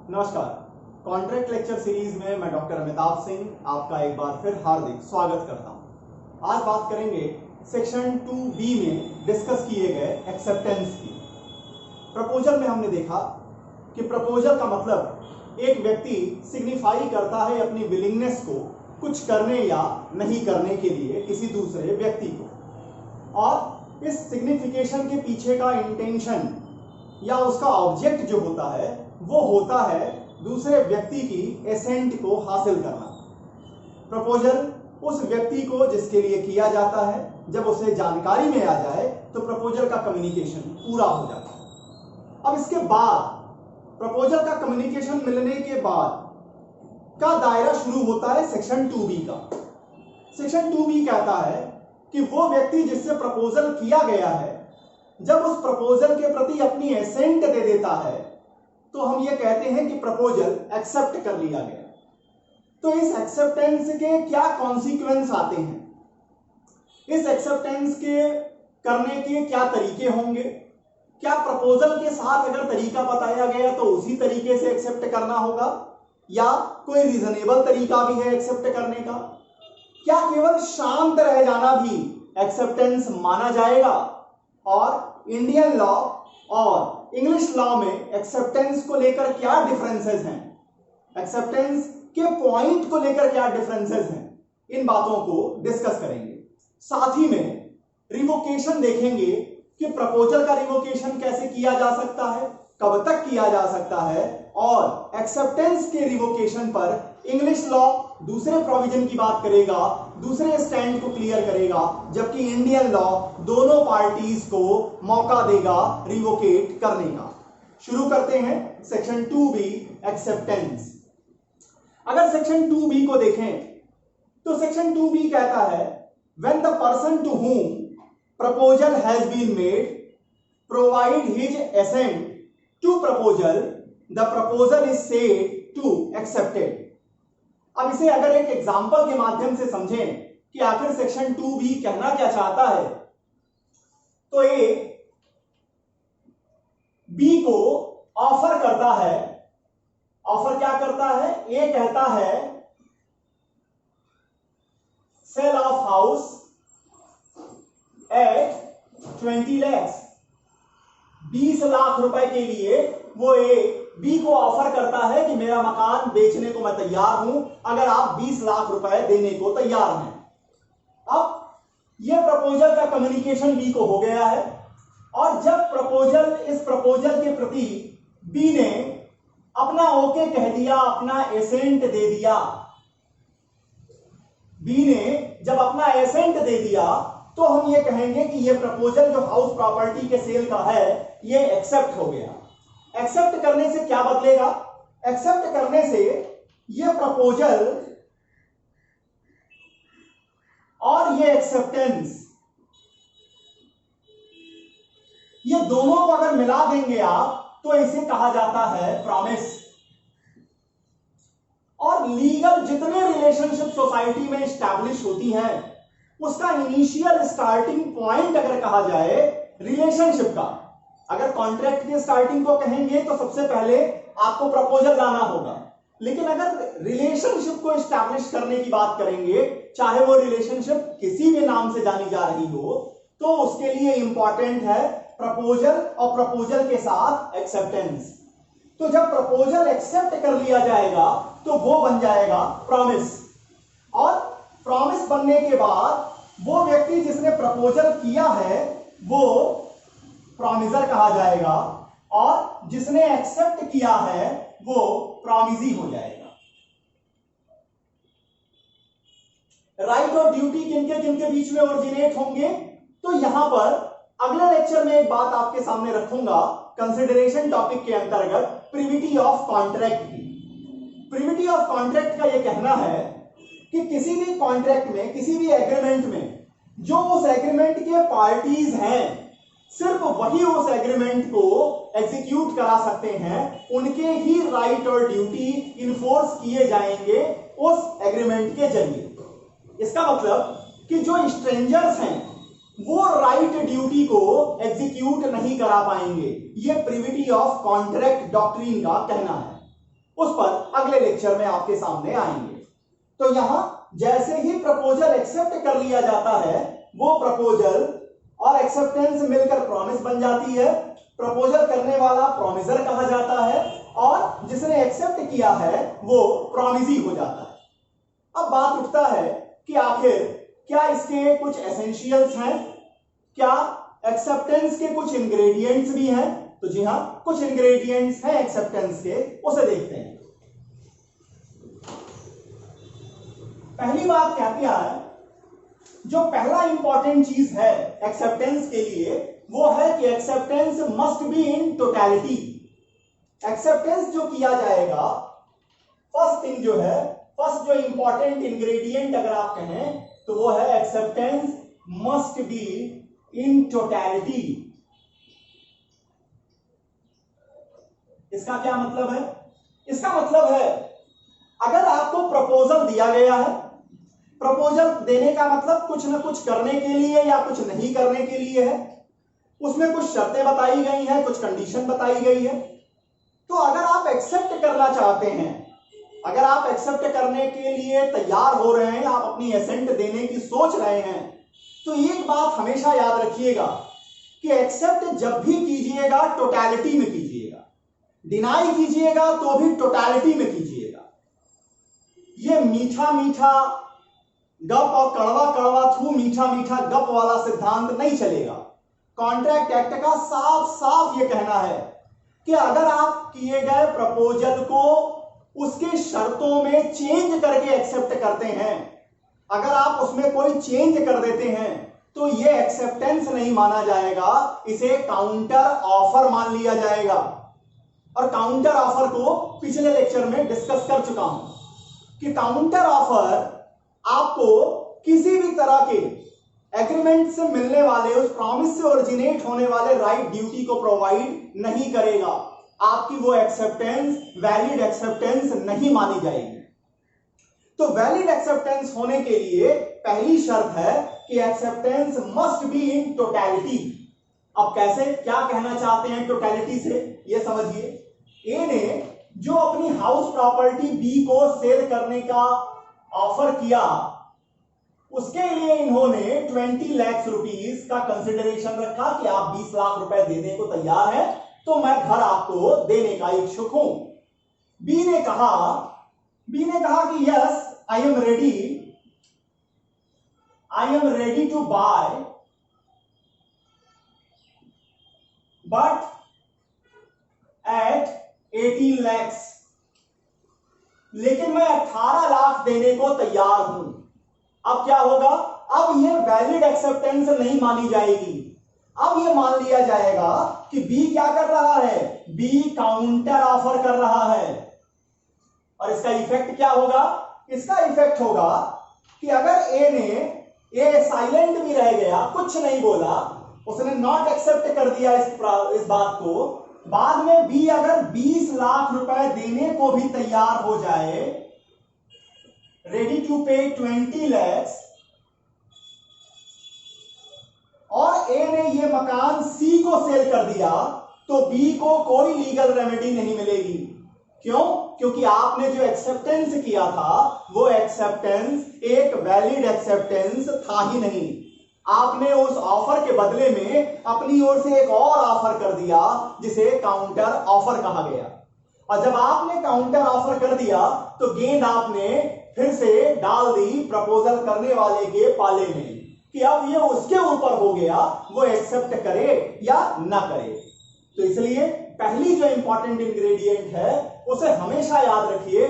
नमस्कार। Contract lecture series में मैं डॉक्टर अमिताभ सिंह आपका एक बार फिर हार्दिक स्वागत करता हूं। आज बात करेंगे सेक्शन 2B में डिस्कस किए गए एक्सेप्टेंस की। प्रपोजल में हमने देखा कि प्रपोजल का मतलब एक व्यक्ति सिग्निफाई करता है अपनी विलिंगनेस को कुछ करने या नहीं करने के लिए किसी दूसरे व्यक्ति को, और इस सिग्निफिकेशन के पीछे का इंटेंशन या उसका ऑब्जेक्ट जो होता है वो होता है दूसरे व्यक्ति की एसेंट को हासिल करना। प्रपोजल उस व्यक्ति को जिसके लिए किया जाता है, जब उसे जानकारी में आ जाए तो प्रपोजल का कम्युनिकेशन पूरा हो जाता है। अब इसके बाद प्रपोजल का कम्युनिकेशन मिलने के बाद का दायरा शुरू होता है सेक्शन 2B का। सेक्शन 2B कहता है कि वो व्यक्ति जिससे प्रपोजल किया गया है, जब उस प्रपोजल के प्रति अपनी एसेंट दे देता है तो हम ये कहते हैं कि प्रपोजल एक्सेप्ट कर लिया गया। तो इस एक्सेप्टेंस के क्या कॉन्सिक्वेंस आते हैं, इस एक्सेप्टेंस के करने के क्या तरीके होंगे, क्या प्रपोजल के साथ अगर तरीका बताया गया तो उसी तरीके से एक्सेप्ट करना होगा या कोई रीजनेबल तरीका भी है एक्सेप्ट करने का, क्या केवल शांत रह जाना भी एक्सेप्टेंस माना जाएगा, और इंडियन लॉ और इंग्लिश लॉ में एक्सेप्टेंस को लेकर क्या डिफरेंसेस हैं, एक्सेप्टेंस के पॉइंट को लेकर क्या डिफरेंसेस हैं, इन बातों को डिस्कस करेंगे। साथ ही में रिवोकेशन देखेंगे कि प्रपोजल का रिवोकेशन कैसे किया जा सकता है, कब तक किया जा सकता है, और एक्सेप्टेंस के रिवोकेशन पर इंग्लिश लॉ दूसरे प्रोविजन की बात करेगा, दूसरे स्टैंड को क्लियर करेगा, जबकि इंडियन लॉ दोनों पार्टीज को मौका देगा रिवोकेट करने का। शुरू करते हैं सेक्शन 2B एक्सेप्टेंस। अगर सेक्शन 2B को देखें तो सेक्शन 2B कहता है when the person to whom proposal has been made provide his assent to proposal, the proposal is said to accepted। अब इसे अगर एक एग्जाम्पल के माध्यम से समझें कि आखिर सेक्शन 2B कहना क्या चाहता है, तो ए बी को ऑफर करता है। ऑफर क्या करता है? ए कहता है sale of house at 20 lakh, 20 lakh रुपए के लिए वो ए बी को ऑफर करता है कि मेरा मकान बेचने को मैं तैयार हूं अगर आप 20 लाख रुपए देने को तैयार हैं। अब यह प्रपोजल का कम्युनिकेशन बी को हो गया है, और जब इस प्रपोजल के प्रति बी ने अपना ओके कह दिया, अपना एसेंट दे दिया, बी ने जब अपना एसेंट दे दिया तो हम ये कहेंगे कि ये प्रपोजल जो हाउस प्रॉपर्टी के सेल का है ये एक्सेप्ट हो गया। एक्सेप्ट करने से क्या बदलेगा? एक्सेप्ट करने से ये प्रपोजल और ये एक्सेप्टेंस, ये दोनों को अगर मिला देंगे आप तो इसे कहा जाता है प्रॉमिस। और लीगल जितने रिलेशनशिप सोसाइटी में एस्टैब्लिश होती हैं उसका इनिशियल स्टार्टिंग पॉइंट अगर कहा जाए रिलेशनशिप का, अगर कॉन्ट्रैक्ट की स्टार्टिंग को कहेंगे तो सबसे पहले आपको प्रपोजल लाना होगा, लेकिन अगर रिलेशनशिप को एस्टैब्लिश करने की बात करेंगे, चाहे वो रिलेशनशिप किसी भी नाम से जानी जा रही हो, तो उसके लिए इंपॉर्टेंट है प्रपोजल और प्रपोजल के साथ एक्सेप्टेंस। तो जब प्रपोजल एक्सेप्ट कर लिया जाएगा तो वो बन जाएगा प्रॉमिस, और प्रॉमिस बनने के बाद वो व्यक्ति जिसने प्रपोजल किया है वो प्रॉमिसर कहा जाएगा, और जिसने एक्सेप्ट किया है वो प्रॉमिसी हो जाएगा। राइट और ड्यूटी किनके बीच में ओरिजिनेट होंगे, तो यहां पर अगले लेक्चर में एक बात आपके सामने रखूंगा कंसिडरेशन टॉपिक के अंतर्गत, प्रिविटी ऑफ कॉन्ट्रैक्ट की। प्रिविटी ऑफ कॉन्ट्रैक्ट का यह कहना है कि किसी भी कॉन्ट्रैक्ट में, किसी भी एग्रीमेंट में जो उस एग्रीमेंट के पार्टीज हैं सिर्फ वही उस एग्रीमेंट को एग्जीक्यूट करा सकते हैं, उनके ही राइट और ड्यूटी इन्फोर्स किए जाएंगे उस एग्रीमेंट के जरिए। इसका मतलब कि जो स्ट्रेंजर्स हैं वो राइट ड्यूटी को एग्जीक्यूट नहीं करा पाएंगे। ये प्रिविटी ऑफ कॉन्ट्रैक्ट डॉक्ट्रिन का कहना है। उस पर अगले लेक्चर में आपके सामने आएंगे। तो यहां जैसे ही प्रपोजल एक्सेप्ट कर लिया जाता है, वो प्रपोजल और एक्सेप्टेंस मिलकर प्रॉमिस बन जाती है। प्रपोजल करने वाला प्रॉमिसर कहा जाता है और जिसने एक्सेप्ट किया है वो प्रॉमिसी हो जाता है। अब बात उठता है कि आखिर क्या इसके कुछ एसेंशियल्स हैं, क्या एक्सेप्टेंस के कुछ इंग्रेडिएंट्स भी हैं? तो जी हां, कुछ इंग्रेडिएंट्स हैं एक्सेप्टेंस के, उसे देखते हैं। पहली बात क्या है, जो पहला इंपॉर्टेंट चीज है एक्सेप्टेंस के लिए वो है कि acceptance must be in totality. Acceptance जो किया जाएगा, फर्स्ट थिंग जो है, फर्स्ट जो इंपॉर्टेंट इंग्रेडिएंट अगर आप कहें तो वो है acceptance must be in totality. इसका क्या मतलब है? इसका मतलब है अगर आपको प्रपोजल दिया गया है, प्रपोजल देने का मतलब कुछ ना कुछ करने के लिए या कुछ नहीं करने के लिए है, उसमें कुछ शर्तें बताई गई हैं, कुछ कंडीशन बताई गई है। तो अगर आप एक्सेप्ट करना चाहते हैं, अगर आप एक्सेप्ट करने के लिए तैयार हो रहे हैं, आप अपनी एसेंट देने की सोच रहे हैं, तो एक बात हमेशा याद रखिएगा कि एक्सेप्ट जब भी कीजिएगा टोटलिटी में कीजिएगा, डिनाई कीजिएगा तो भी टोटलिटी में कीजिएगा। ये मीठा मीठा गप और कड़वा कड़वा थू मीठा मीठा गप वाला सिद्धांत नहीं चलेगा। कॉन्ट्रैक्ट एक्ट का साफ साफ ये कहना है कि अगर आप किए गए प्रपोजल को उसके शर्तों में चेंज करके एक्सेप्ट करते हैं, अगर आप उसमें कोई चेंज कर देते हैं तो ये एक्सेप्टेंस नहीं माना जाएगा, इसे काउंटर ऑफर मान लिया जाएगा। और काउंटर ऑफर को पिछले लेक्चर में डिस्कस कर चुका हूं कि काउंटर ऑफर आपको किसी भी तरह के एग्रीमेंट से मिलने वाले, उस प्रॉमिस से ओरिजिनेट होने वाले राइट ड्यूटी को प्रोवाइड नहीं करेगा। आपकी वो एक्सेप्टेंस वैलिड एक्सेप्टेंस नहीं मानी जाएगी। तो वैलिड एक्सेप्टेंस होने के लिए पहली शर्त है कि acceptance must be in totality. अब कैसे, क्या कहना चाहते हैं टोटलिटी से, ये समझिए। ए ने जो अपनी हाउस प्रॉपर्टी बी को सेल करने का ऑफर किया, उसके लिए इन्होंने 20 लाख रुपीस का कंसिडरेशन रखा कि आप 20 लाख रुपए देने को तैयार हैं तो मैं घर आपको देने का इच्छुक हूं। बी ने कहा कि yes I am ready to buy, but at 18 lakh, लेकिन मैं 18 लाख देने को तैयार हूं। अब क्या होगा? अब ये वैलिड एक्सेप्टेंस नहीं मानी जाएगी। अब ये मान लिया जाएगा कि बी क्या कर रहा है, बी काउंटर ऑफर कर रहा है। और इसका इफेक्ट क्या होगा? इसका इफेक्ट होगा कि अगर ए साइलेंट भी रह गया, कुछ नहीं बोला, उसने नॉट एक्सेप्ट कर दिया इस बात को, बाद में बी अगर 20 लाख रुपए देने को भी तैयार हो जाए, रेडी टू पे 20 lakhs, और ए ने ये मकान सी को सेल कर दिया, तो बी को कोई लीगल रेमेडी नहीं मिलेगी। क्यों? क्योंकि आपने जो एक्सेप्टेंस किया था वो एक्सेप्टेंस एक वैलिड एक्सेप्टेंस था ही नहीं। आपने उस ऑफर के बदले में अपनी ओर से एक और ऑफर कर दिया जिसे काउंटर ऑफर कहा गया। और जब आपने काउंटर ऑफर कर दिया तो गेंद आपने फिर से डाल दी प्रपोजल करने वाले के पाले में कि अब ये उसके ऊपर हो गया, वो एक्सेप्ट करे या ना करे। तो इसलिए पहली जो इंपॉर्टेंट इंग्रेडिएंट है उसे हमेशा याद रखिए,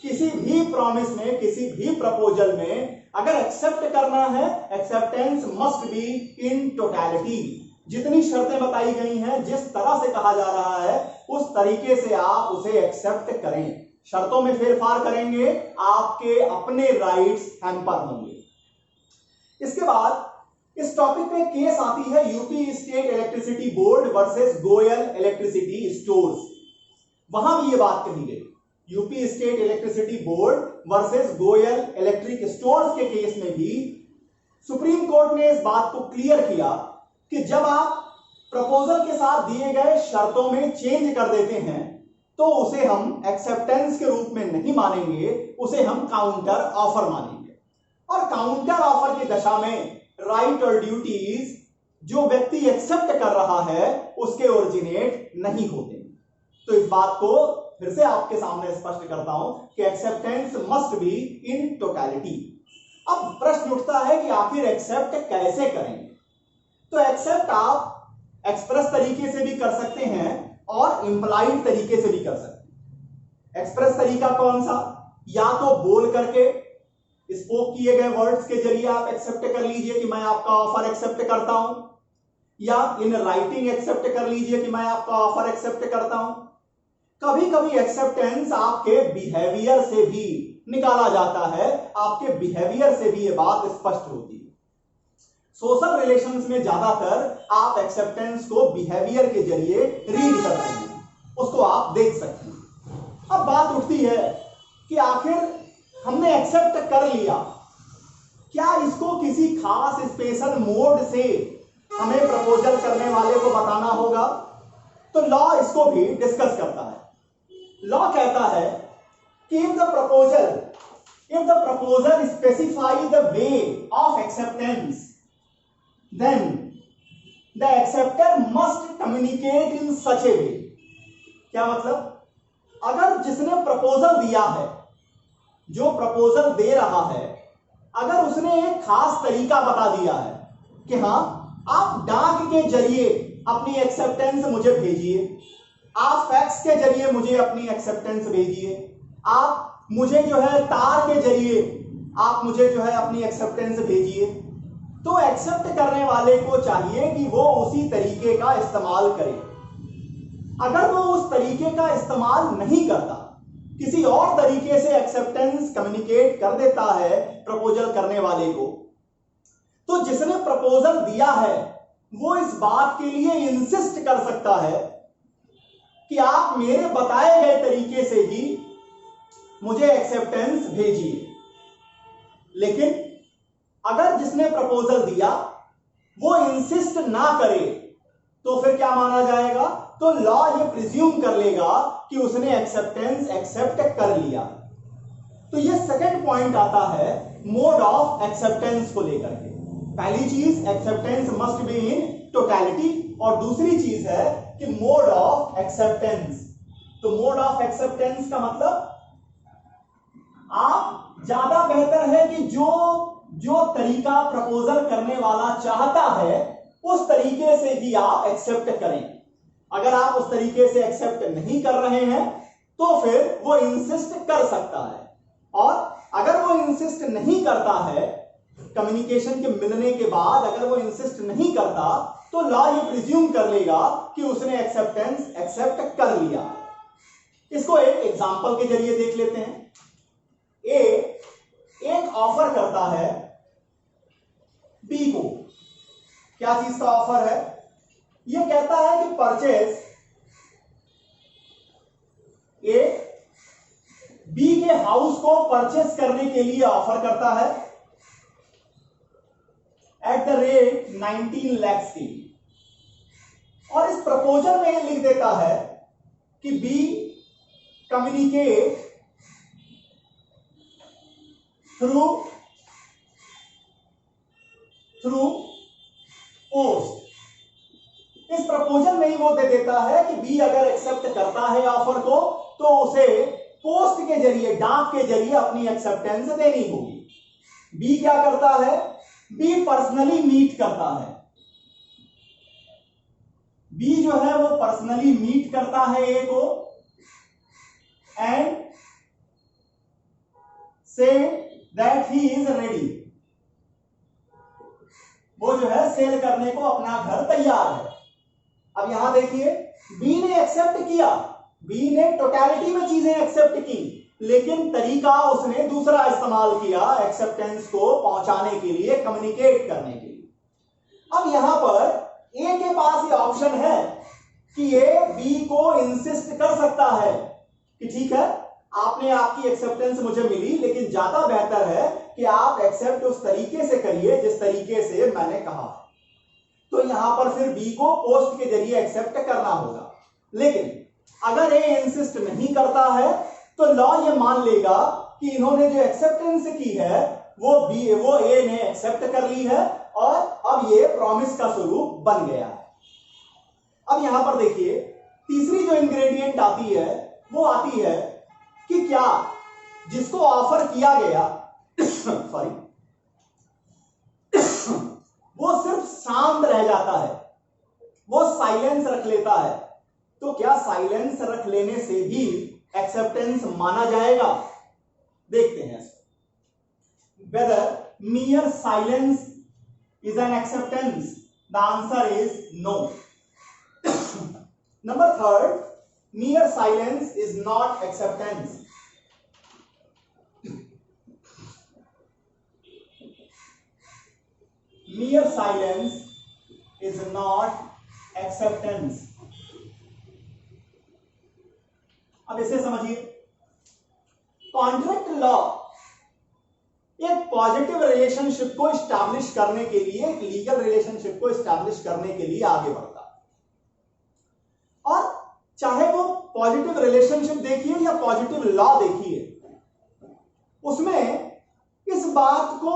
किसी भी प्रॉमिस में, किसी भी प्रपोजल में अगर एक्सेप्ट करना है, acceptance must be in totality. जितनी शर्तें बताई गई हैं, जिस तरह से कहा जा रहा है, उस तरीके से आप उसे एक्सेप्ट करें। शर्तों में फेरफार करेंगे, आपके अपने राइट्स हैम्पर होंगे। इसके बाद इस टॉपिक पे केस आती है UP state electricity board versus Goyal electricity stores. वहां भी ये बात कही गई, UP state electricity board versus Goyal electric stores के केस में भी सुप्रीम कोर्ट ने इस बात को क्लियर किया कि जब आप प्रपोजल के साथ दिए गए शर्तों में चेंज कर देते हैं तो तो उसे हम एक्सेप्टेंस के रूप में नहीं मानेंगे, उसे हम काउंटर ऑफर मानेंगे। और काउंटर ऑफर की दशा में राइट और ड्यूटीज जो व्यक्ति एक्सेप्ट कर रहा है उसके ओरिजिनेट नहीं होते। तो इस बात को फिर से आपके सामने स्पष्ट करता हूं कि acceptance must be in totality. अब प्रश्न उठता है कि आखिर एक्सेप्ट कैसे करेंगे। तो एक्सेप्ट आप एक्सप्रेस तरीके से भी कर सकते हैं और इंप्लाइड तरीके से भी कर सकते हैं। एक्सप्रेस तरीका कौन सा? या तो बोल करके, स्पोक किए गए वर्ड्स के जरिए आप एक्सेप्ट कर लीजिए कि मैं आपका ऑफर एक्सेप्ट करता हूं, या इन राइटिंग एक्सेप्ट कर लीजिए कि मैं आपका ऑफर एक्सेप्ट करता हूं। कभी कभी एक्सेप्टेंस आपके बिहेवियर से भी निकाला जाता है, आपके बिहेवियर से भी यह बात स्पष्ट होती है। सोशल रिलेशंस में ज्यादातर आप एक्सेप्टेंस को बिहेवियर के जरिए रीड करते हैं, उसको आप देख सकते हैं। अब बात उठती है कि आखिर हमने एक्सेप्ट कर लिया, क्या इसको किसी खास स्पेशल मोड से हमें प्रपोजल करने वाले को बताना होगा? तो लॉ इसको भी डिस्कस करता है। लॉ कहता है कि if the proposal specify the way of acceptance, then the acceptor must communicate in such a way। क्या मतलब? अगर जिसने प्रपोजल दिया है, जो प्रपोजल दे रहा है, अगर उसने एक खास तरीका बता दिया है कि हां आप डाक के जरिए अपनी एक्सेप्टेंस मुझे भेजिए, आप फैक्स के जरिए मुझे अपनी एक्सेप्टेंस भेजिए, आप मुझे जो है तार के जरिए आप मुझे जो है अपनी एक्सेप्टेंस भेजिए, तो एक्सेप्ट करने वाले को चाहिए कि वो उसी तरीके का इस्तेमाल करे। अगर वो उस तरीके का इस्तेमाल नहीं करता, किसी और तरीके से एक्सेप्टेंस कम्युनिकेट कर देता है प्रपोजल करने वाले को, तो जिसने प्रपोजल दिया है वो इस बात के लिए इंसिस्ट कर सकता है कि आप मेरे बताए गए तरीके से ही मुझे एक्सेप्टेंस भेजिए। लेकिन अगर जिसने प्रपोजल दिया वो इंसिस्ट ना करे तो फिर क्या माना जाएगा? तो लॉ ये प्रिज्यूम कर लेगा कि उसने एक्सेप्टेंस एक्सेप्ट कर लिया। तो ये सेकंड पॉइंट आता है मोड ऑफ एक्सेप्टेंस को लेकर के। पहली चीज acceptance must be in totality, और दूसरी चीज है कि मोड ऑफ एक्सेप्टेंस। तो मोड ऑफ एक्सेप्टेंस का मतलब आप ज्यादा बेहतर है कि जो तरीका प्रपोजल करने वाला चाहता है उस तरीके से ही आप एक्सेप्ट करें। अगर आप उस तरीके से एक्सेप्ट नहीं कर रहे हैं तो फिर वो इंसिस्ट कर सकता है, और अगर वो इंसिस्ट नहीं करता है, कम्युनिकेशन के मिलने के बाद अगर वो इंसिस्ट नहीं करता तो लॉ ये प्रिज्यूम कर लेगा कि उसने एक्सेप्टेंस एक्सेप्ट कर लिया। इसको एक एग्जांपल के जरिए देख लेते हैं। एक ऑफर करता है बी को। क्या चीज का ऑफर है? ये कहता है कि परचेज ए बी के हाउस को परचेस करने के लिए ऑफर करता है एट द रेट 19 lakhs की, और इस प्रपोजल में लिख देता है कि बी कम्युनिकेट थ्रू पोस्ट। इस प्रपोजल में ही वो दे देता है कि बी अगर एक्सेप्ट करता है ऑफर को तो उसे पोस्ट के जरिए, डाक के जरिए अपनी एक्सेप्टेंस देनी होगी। बी क्या करता है? बी पर्सनली मीट करता है। बी जो है वो पर्सनली मीट करता है ए को and say that he is ready. वो जो है सेल करने को अपना घर तैयार है। अब यहां देखिए, बी ने एक्सेप्ट किया, बी ने टोटलिटी में चीजें एक्सेप्ट की, लेकिन तरीका उसने दूसरा इस्तेमाल किया एक्सेप्टेंस को पहुंचाने के लिए, कम्युनिकेट करने के लिए। अब यहां पर ए के पास ये ऑप्शन है कि ये बी को इंसिस्ट कर सकता है कि ठीक है, आपने आपकी एक्सेप्टेंस मुझे मिली, लेकिन ज्यादा बेहतर है कि आप एक्सेप्ट उस तरीके से करिए जिस तरीके से मैंने कहा। तो यहां पर फिर बी को पोस्ट के जरिए एक्सेप्ट करना होगा। लेकिन अगर ए इंसिस्ट नहीं करता है तो लॉ ये मान लेगा कि इन्होंने जो एक्सेप्टेंस की है वो ए ने एक्सेप्ट कर ली है और अब ये प्रॉमिस का स्वरूप बन गया है। अब यहां पर देखिए तीसरी जो इंग्रेडिएंट आती है वो आती है कि क्या जिसको ऑफर किया गया सॉरी वो सिर्फ शांत रह जाता है, वो साइलेंस रख लेता है, तो क्या साइलेंस रख लेने से भी एक्सेप्टेंस माना जाएगा? देखते हैं weather mere silence is an acceptance. The answer is no. Number third, mere silence is not acceptance. Mere silence is not acceptance. अब इसे समझिए, कॉन्ट्रैक्ट लॉ एक पॉजिटिव रिलेशनशिप को स्टैब्लिश करने के लिए, एक लीगल रिलेशनशिप को स्टैब्लिश करने के लिए आगे बढ़ता है। और चाहे वो पॉजिटिव रिलेशनशिप देखिए या पॉजिटिव लॉ देखिए, उसमें इस बात को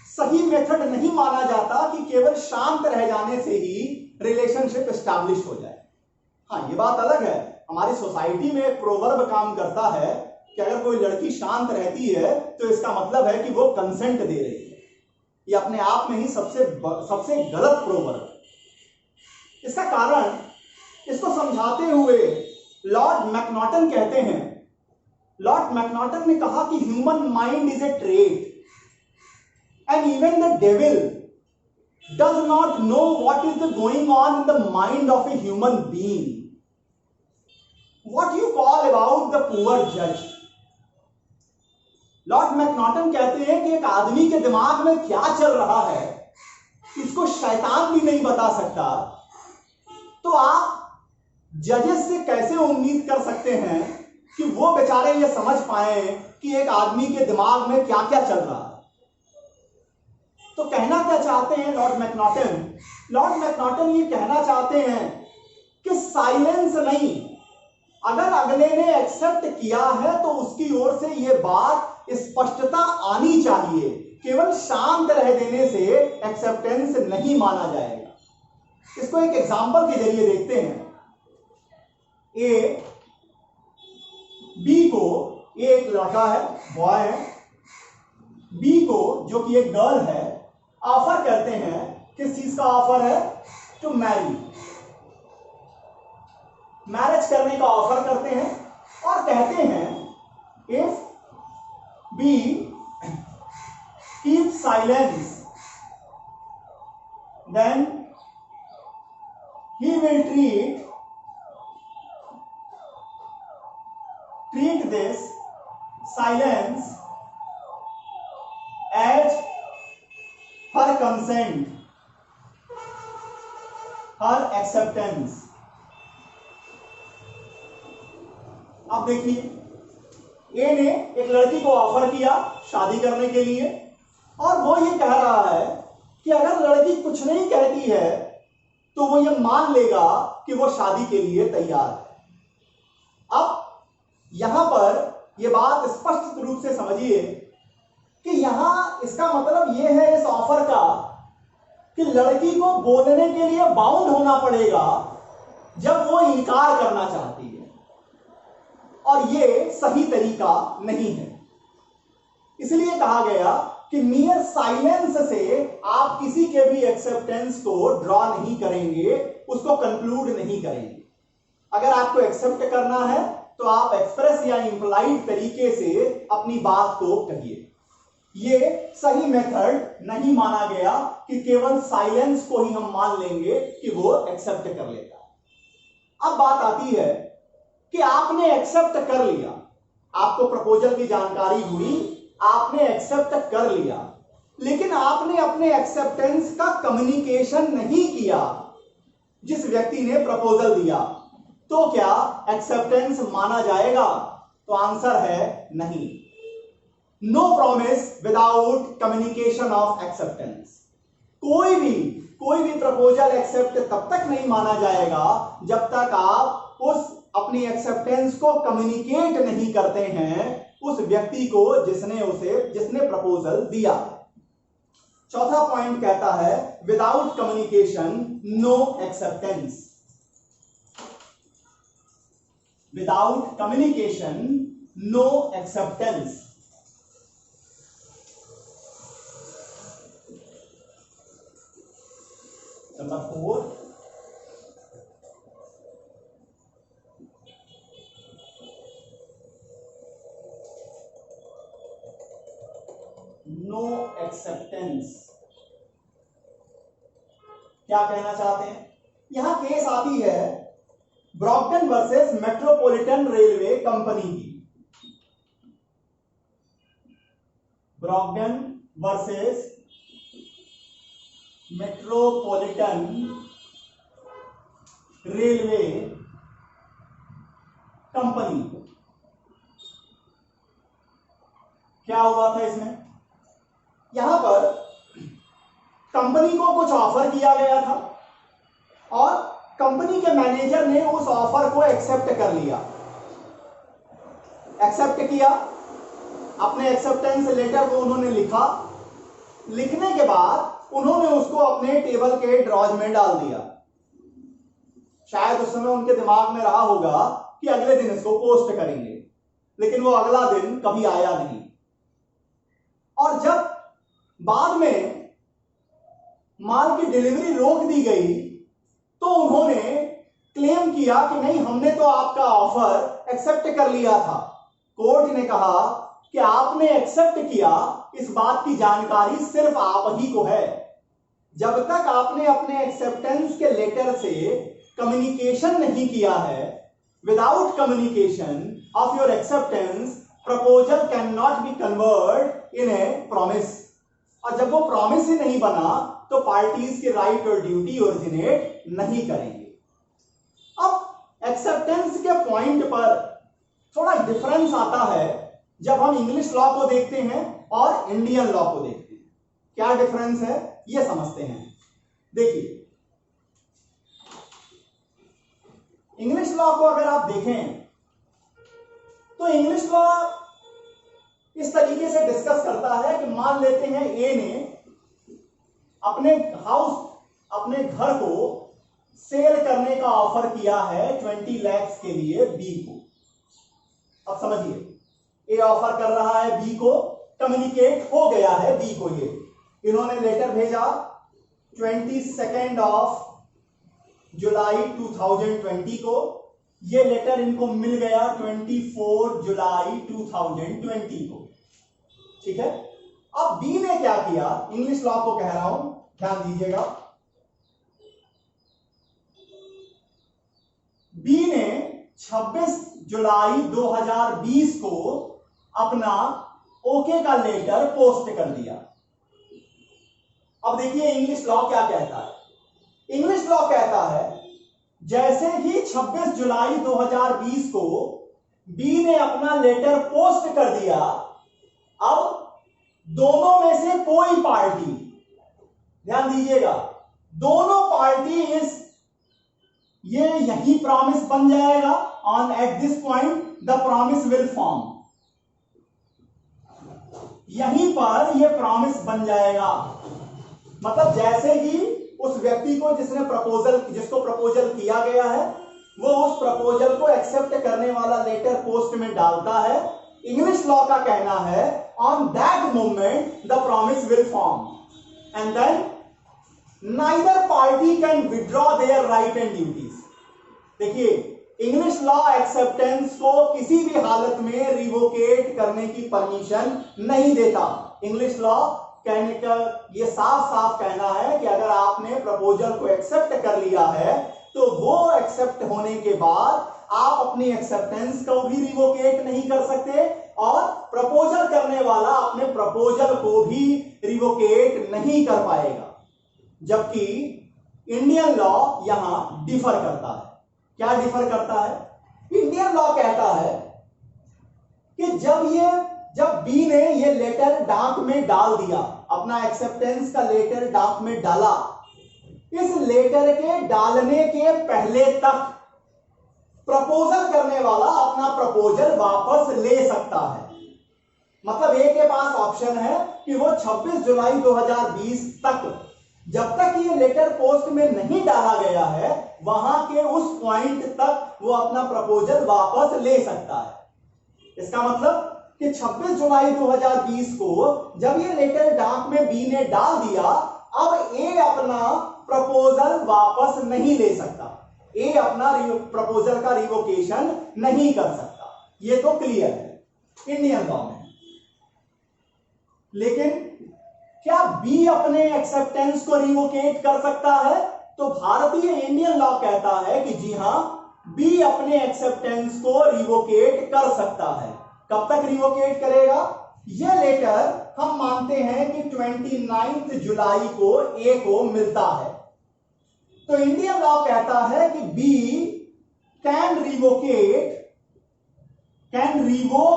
सही मेथड नहीं माना जाता कि केवल शांत रह जाने से ही रिलेशनशिप स्टैब्लिश हो जाए। हाँ, ये बात अलग है, हमारी सोसाइटी में एक प्रोवर्ब काम करता है कि अगर कोई लड़की शांत रहती है तो इसका मतलब है कि वो कंसेंट दे रही है। ये अपने आप में ही सबसे गलत प्रोवर्ब है। इसका कारण, इसको समझाते हुए लॉर्ड मैकनॉटन कहते हैं, लॉर्ड मैकनॉटन ने कहा कि human mind is a trait and even the devil does not know what is the going on in the mind of a human being. What you call about the poor जज। Lord McNaughton कहते हैं कि एक आदमी के दिमाग में क्या चल रहा है इसको शैतान भी नहीं बता सकता, तो आप जजेस से कैसे उम्मीद कर सकते हैं कि वो बेचारे ये समझ पाए कि एक आदमी के दिमाग में क्या क्या चल रहा है। तो कहना क्या चाहते हैं लॉर्ड मैकनॉटन? लॉर्ड मैकनॉटन ये कहना चाहते हैं कि साइलेंस नहीं, अगर अगले ने एक्सेप्ट किया है तो उसकी ओर से यह बात स्पष्टता आनी चाहिए। केवल शांत रह देने से एक्सेप्टेंस नहीं माना जाएगा। इसको एक एग्जांपल के जरिए देखते हैं। बी को, ये एक लड़का है, बॉय है, बी को जो कि एक गर्ल है ऑफर करते हैं। किस चीज का ऑफर है? टू मैरी, मैरिज करने का ऑफर करते हैं और कहते हैं if B keep silence then he will treat this silence as her consent, her acceptance. अब देखिए, ए ने एक लड़की को ऑफर किया शादी करने के लिए और वो ये कह रहा है कि अगर लड़की कुछ नहीं कहती है तो वो ये मान लेगा कि वो शादी के लिए तैयार है। अब यहां पर यह बात स्पष्ट रूप से समझिए कि यहां इसका मतलब यह है इस ऑफर का कि लड़की को बोलने के लिए बाउंड होना पड़ेगा जब वो इनकार करना चाहती है, और यह सही तरीका नहीं है। इसलिए कहा गया कि मियर साइलेंस से आप किसी के भी एक्सेप्टेंस को ड्रॉ नहीं करेंगे, उसको कंक्लूड नहीं करेंगे। अगर आपको एक्सेप्ट करना है तो आप एक्सप्रेस या इंप्लाइड तरीके से अपनी बात को कहिए। यह सही मेथड नहीं माना गया कि केवल साइलेंस को ही हम मान लेंगे कि वो एक्सेप्ट कर लेता है। अब बात आती है कि आपने एक्सेप्ट कर लिया, आपको प्रपोजल की जानकारी हुई, आपने एक्सेप्ट कर लिया, लेकिन आपने अपने एक्सेप्टेंस का कम्युनिकेशन नहीं किया जिस व्यक्ति ने प्रपोजल दिया, तो क्या एक्सेप्टेंस माना जाएगा? तो आंसर है नहीं। No promise without communication of acceptance. कोई भी प्रपोजल एक्सेप्ट तब तक नहीं माना जाएगा जब तक आप उस अपनी एक्सेप्टेंस को कम्युनिकेट नहीं करते हैं उस व्यक्ति को जिसने प्रपोजल दिया। चौथा पॉइंट कहता है without communication no acceptance. Without communication no acceptance. Number 4, no acceptance. क्या कहना चाहते हैं? यहां केस आती है Brockton versus Metropolitan Railway Company की। Brockton versus Metropolitan Railway Company. क्या हुआ था इसमें? यहां पर कंपनी को कुछ ऑफर किया गया था और कंपनी के मैनेजर ने उस ऑफर को एक्सेप्ट कर लिया। एक्सेप्ट किया, अपने एक्सेप्टेंस लेटर को उन्होंने लिखा। लिखने के बाद उन्होंने उसको अपने टेबल के ड्रॉज में डाल दिया। शायद उस समय उनके दिमाग में रहा होगा कि अगले दिन इसको पोस्ट करेंगे, लेकिन वो अगला दिन कभी आया नहीं। और जब बाद में माल की डिलीवरी रोक दी गई तो उन्होंने क्लेम किया कि नहीं, हमने तो आपका ऑफर एक्सेप्ट कर लिया था। कोर्ट ने कहा कि आपने एक्सेप्ट किया, इस बात की जानकारी सिर्फ आप ही को है। जब तक आपने अपने एक्सेप्टेंस के लेटर से कम्युनिकेशन नहीं किया है, without communication of your acceptance proposal can not be convert in A promise. और जब वो प्रॉमिस ही नहीं बना तो पार्टीज की राइट और ड्यूटी ओरिजिनेट नहीं करेंगे। अब एक्सेप्टेंस के पॉइंट पर थोड़ा डिफरेंस आता है जब हम इंग्लिश लॉ को देखते हैं और इंडियन लॉ को देखते हैं। क्या डिफरेंस है ये समझते हैं। देखिए, इंग्लिश लॉ को अगर आप देखें तो इंग्लिश लॉ इस तरीके से डिस्कस करता है कि मान लेते हैं ए ने अपने घर को सेल करने का ऑफर किया है 20 लाख के लिए बी को। अब समझिए, ए ऑफर कर रहा है बी को, कम्युनिकेट हो गया है बी को। ये इन्होंने लेटर भेजा 22 जुलाई 2020 को। ये लेटर इनको मिल गया 24 जुलाई 2020 को। ठीक है। अब बी ने क्या किया, इंग्लिश लॉ को कह रहा हूं, ध्यान दीजिएगा। बी ने 26 जुलाई 2020 को अपना ओके का लेटर पोस्ट कर दिया। अब देखिए इंग्लिश लॉ क्या कहता है। इंग्लिश लॉ कहता है जैसे ही 26 जुलाई 2020 को बी ने अपना लेटर पोस्ट कर दिया, अब दोनों में से कोई पार्टी, ध्यान दीजिएगा, दोनों पार्टी ये यही प्रॉमिस बन जाएगा। On at this point the promise will form. यहीं पर ये प्रॉमिस बन जाएगा। मतलब जैसे ही उस व्यक्ति को जिसको प्रपोजल किया गया है, वो उस प्रपोजल को एक्सेप्ट करने वाला लेटर पोस्ट में डालता है, इंग्लिश लॉ का कहना है on that moment the promise will form and then neither party can withdraw their right and duties. देखिए, इंग्लिश लॉ एक्सेप्टेंस को किसी भी हालत में रिवोकेट करने की परमिशन नहीं देता। इंग्लिश लॉ कहने का ये साफ साफ कहना है कि अगर आपने प्रपोजल को एक्सेप्ट कर लिया है तो वो एक्सेप्ट होने के बाद आप अपनी एक्सेप्टेंस को भी रिवोकेट नहीं कर सकते और प्रपोजल करने वाला अपने प्रपोजल को भी रिवोकेट नहीं कर पाएगा। जबकि इंडियन लॉ यहां डिफर करता है। क्या डिफर करता है? इंडियन लॉ कहता है कि जब बी ने ये लेटर डाक में डाल दिया, अपना एक्सेप्टेंस का लेटर डाक में डाला, इस लेटर के डालने के पहले तक प्रपोजल करने वाला अपना प्रपोजल वापस ले सकता है। मतलब ए के पास ऑप्शन है कि वो 26 जुलाई 2020 तक, जब तक ये लेटर पोस्ट में नहीं डाला गया है, वहां के उस पॉइंट तक वो अपना प्रपोजल वापस ले सकता है। इसका मतलब कि 26 जुलाई 2020 को जब ये लेटर डाक में बी ने डाल दिया, अब ए अपना प्रपोजल वापस नहीं ले सकता, ए अपना प्रपोजल का रिवोकेशन नहीं कर सकता। ये तो क्लियर है इंडियन लॉ में। लेकिन क्या बी अपने एक्सेप्टेंस को रिवोकेट कर सकता है? तो भारतीय इंडियन लॉ कहता है कि जी हां, बी अपने एक्सेप्टेंस को रिवोकेट कर सकता है। कब तक रिवोकेट करेगा? ये लेटर हम मानते हैं कि 29 जुलाई को ए को मिलता है, तो इंडियन लॉ कहता है कि B can revoke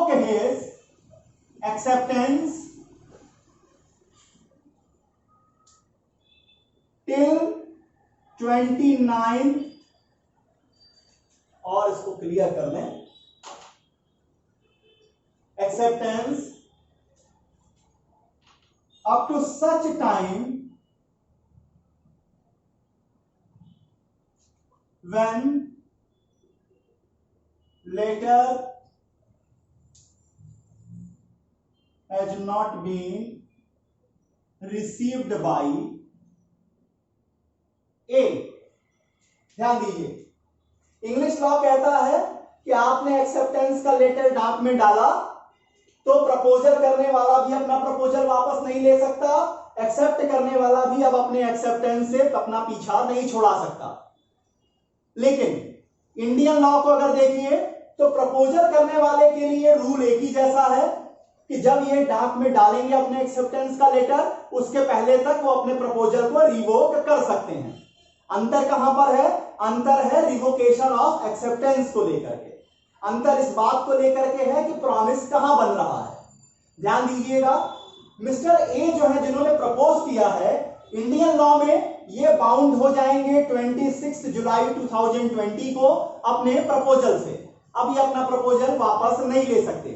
his acceptance till 29, और इसको क्लियर कर लें, acceptance up to such time when letter has not been received by A। ध्यान दीजिए, इंग्लिश लॉ कहता है कि आपने एक्सेप्टेंस का लेटर डाक में डाला तो प्रपोजल करने वाला भी अपना प्रपोजल वापस नहीं ले सकता, एक्सेप्ट करने वाला भी अब अपने एक्सेप्टेंस से अपना पीछा नहीं छोड़ा सकता। लेकिन इंडियन लॉ को अगर देखिए तो प्रपोजल करने वाले के लिए रूल एक ही जैसा है कि जब ये डाक में डालेंगे अपने एक्सेप्टेंस का लेटर, उसके पहले तक वो अपने प्रपोजल को रिवोक कर सकते हैं। अंतर कहां पर है? अंतर है रिवोकेशन ऑफ एक्सेप्टेंस को लेकर के। अंतर इस बात को लेकर के है कि प्रॉमिस कहां बन रहा है। ध्यान दीजिएगा, मिस्टर ए जो है जिन्होंने प्रपोज किया है, इंडियन लॉ में ये बाउंड हो जाएंगे 26 जुलाई 2020 को अपने प्रपोजल से। अब ये अपना प्रपोजल वापस नहीं ले सकते।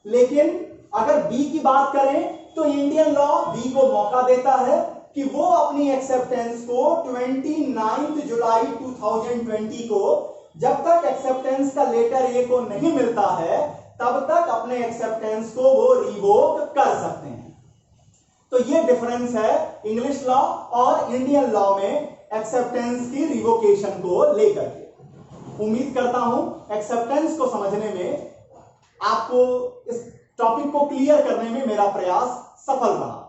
लेकिन अगर बी की बात करें तो इंडियन लॉ बी को मौका देता है कि वो अपनी एक्सेप्टेंस को 29 जुलाई 2020 को, जब तक एक्सेप्टेंस का लेटर ए को नहीं मिलता है, तब तक अपने एक्सेप्टेंस को वो रिवोक कर सकते हैं। तो ये डिफरेंस है इंग्लिश लॉ और इंडियन लॉ में एक्सेप्टेंस की रिवोकेशन को लेकर के। उम्मीद करता हूं एक्सेप्टेंस को समझने में, आपको इस टॉपिक को क्लियर करने में मेरा प्रयास सफल रहा।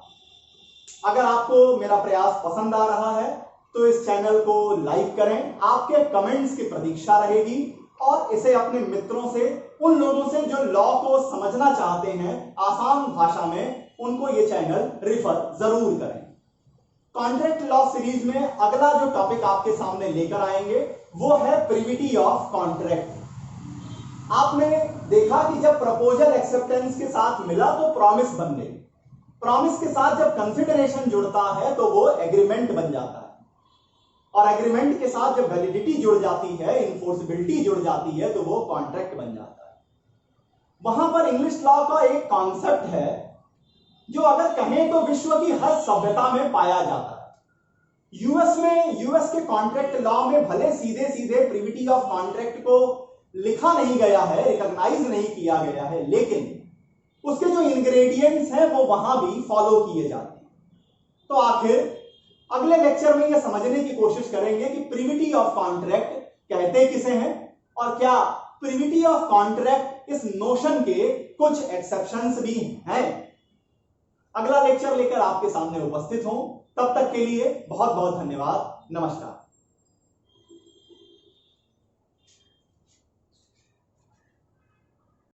अगर आपको मेरा प्रयास पसंद आ रहा है तो इस चैनल को लाइक करें, आपके कमेंट्स की प्रतीक्षा रहेगी, और इसे अपने मित्रों से, उन लोगों से जो लॉ को समझना चाहते हैं आसान भाषा में, उनको ये चैनल रिफर जरूर करें। कॉन्ट्रैक्ट लॉ सीरीज में अगला जो टॉपिक आपके सामने लेकर आएंगे वो है प्रिविटी ऑफ कॉन्ट्रैक्ट। आपने देखा कि जब प्रपोजल एक्सेप्टेंस के साथ मिला तो प्रॉमिस बन गई। प्रॉमिस के साथ जब कंसिडरेशन जुड़ता है तो वो एग्रीमेंट बन जाता है, और एग्रीमेंट के साथ जब वैलिडिटी जुड़ जाती है, इन्फोर्सिबिलिटी जुड़ जाती है, तो वो कॉन्ट्रैक्ट बन जाता है। वहां पर इंग्लिश लॉ का एक कॉन्सेप्ट है जो अगर कहें तो विश्व की हर सभ्यता में पाया जाता है। यूएस के कॉन्ट्रैक्ट लॉ में भले सीधे सीधे प्रिविटी ऑफ कॉन्ट्रैक्ट को लिखा नहीं गया है, रिकॉग्नाइज नहीं किया गया है, लेकिन उसके जो इंग्रेडिएंट्स हैं वो वहां भी फॉलो किए जाते हैं। तो आखिर अगले लेक्चर में ये समझने की कोशिश करेंगे कि प्रिविटी ऑफ कॉन्ट्रैक्ट कहते किसे हैं, और क्या प्रिविटी ऑफ कॉन्ट्रैक्ट इस नोशन के कुछ एक्सेप्शंस भी हैं। अगला लेक्चर लेकर आपके सामने उपस्थित हूं, तब तक के लिए बहुत बहुत धन्यवाद। नमस्कार।